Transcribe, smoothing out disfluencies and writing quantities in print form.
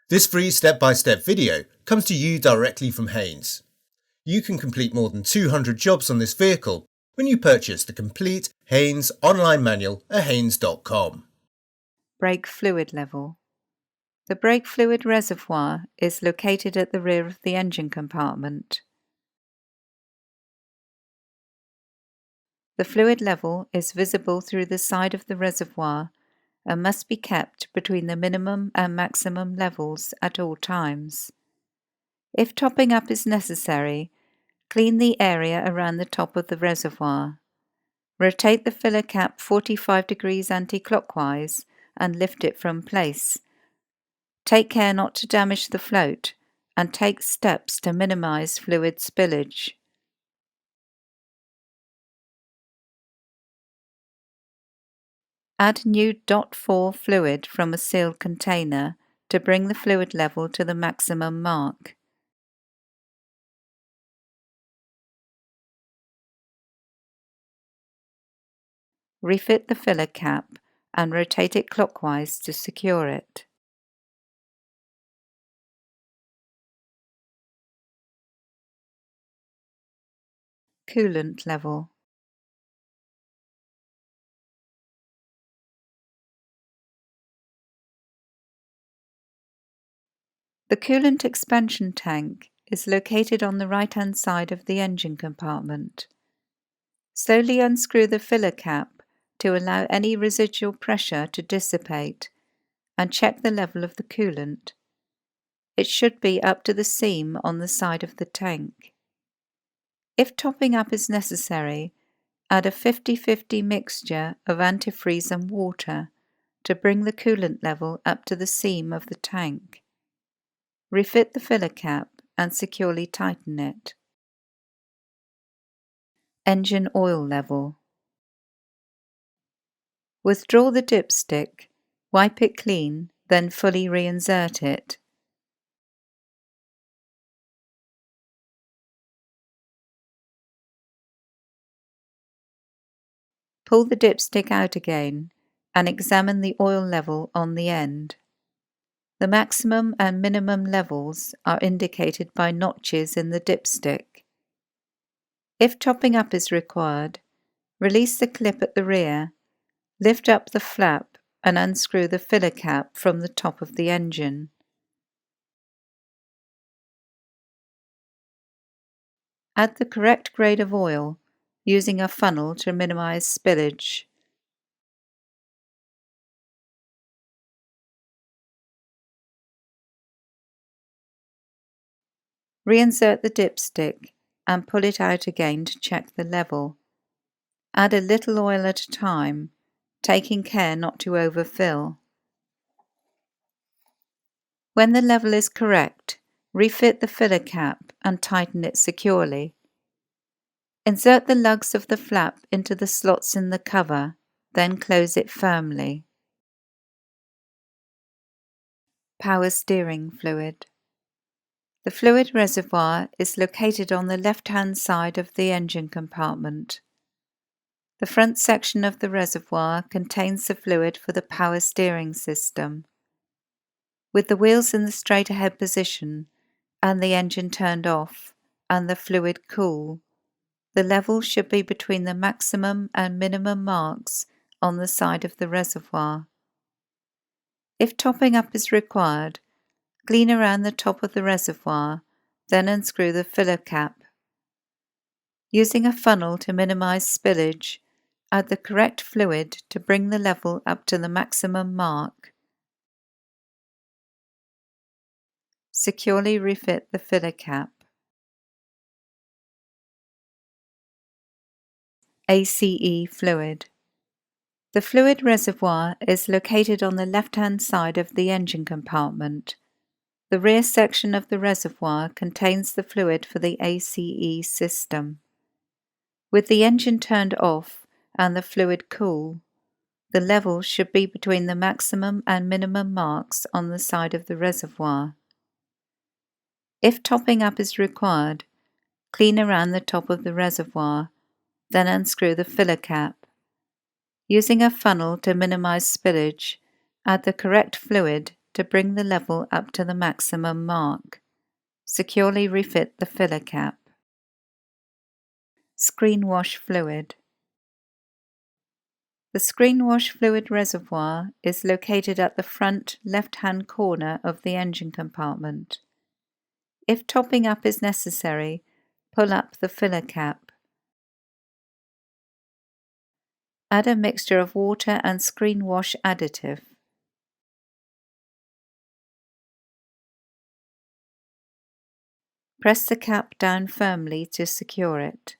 This free step-by-step video comes to you directly from Haynes. You can complete more than 200 jobs on this vehicle when you purchase the complete Haynes online manual at haynes.com. Brake fluid level. The brake fluid reservoir is located at the rear of the engine compartment. The fluid level is visible through the side of the reservoir and must be kept between the minimum and maximum levels at all times. If topping up is necessary, clean the area around the top of the reservoir. Rotate the filler cap 45 degrees anti-clockwise and lift it from place. Take care not to damage the float and take steps to minimize fluid spillage. Add new .4 fluid from a sealed container to bring the fluid level to the maximum mark. Refit the filler cap and rotate it clockwise to secure it. Coolant level. The coolant expansion tank is located on the right-hand side of the engine compartment. Slowly unscrew the filler cap to allow any residual pressure to dissipate and check the level of the coolant. It should be up to the seam on the side of the tank. If topping up is necessary, add a 50-50 mixture of antifreeze and water to bring the coolant level up to the seam of the tank. Refit the filler cap and securely tighten it. Engine oil level. Withdraw the dipstick, wipe it clean, then fully reinsert it. Pull the dipstick out again and examine the oil level on the end. The maximum and minimum levels are indicated by notches in the dipstick. If topping up is required, release the clip at the rear, lift up the flap and unscrew the filler cap from the top of the engine. Add the correct grade of oil using a funnel to minimize spillage. Reinsert the dipstick and pull it out again to check the level. Add a little oil at a time, taking care not to overfill. When the level is correct, refit the filler cap and tighten it securely. Insert the lugs of the flap into the slots in the cover, then close it firmly. Power steering fluid. The fluid reservoir is located on the left-hand side of the engine compartment. The front section of the reservoir contains the fluid for the power steering system. With the wheels in the straight ahead position and the engine turned off and the fluid cool, the level should be between the maximum and minimum marks on the side of the reservoir. If topping up is required, clean around the top of the reservoir, then unscrew the filler cap. Using a funnel to minimize spillage, add the correct fluid to bring the level up to the maximum mark. Securely refit the filler cap. ACE fluid. The fluid reservoir is located on the left-hand side of the engine compartment. The rear section of the reservoir contains the fluid for the ACE system. With the engine turned off and the fluid cool, the level should be between the maximum and minimum marks on the side of the reservoir. If topping up is required, clean around the top of the reservoir, then unscrew the filler cap. Using a funnel to minimize spillage, add the correct fluid to bring the level up to the maximum mark. Securely refit the filler cap. Screenwash fluid. The Screenwash fluid reservoir is located at the front left-hand corner of the engine compartment. If topping up is necessary, pull up the filler cap. Add a mixture of water and Screenwash additive. Press the cap down firmly to secure it.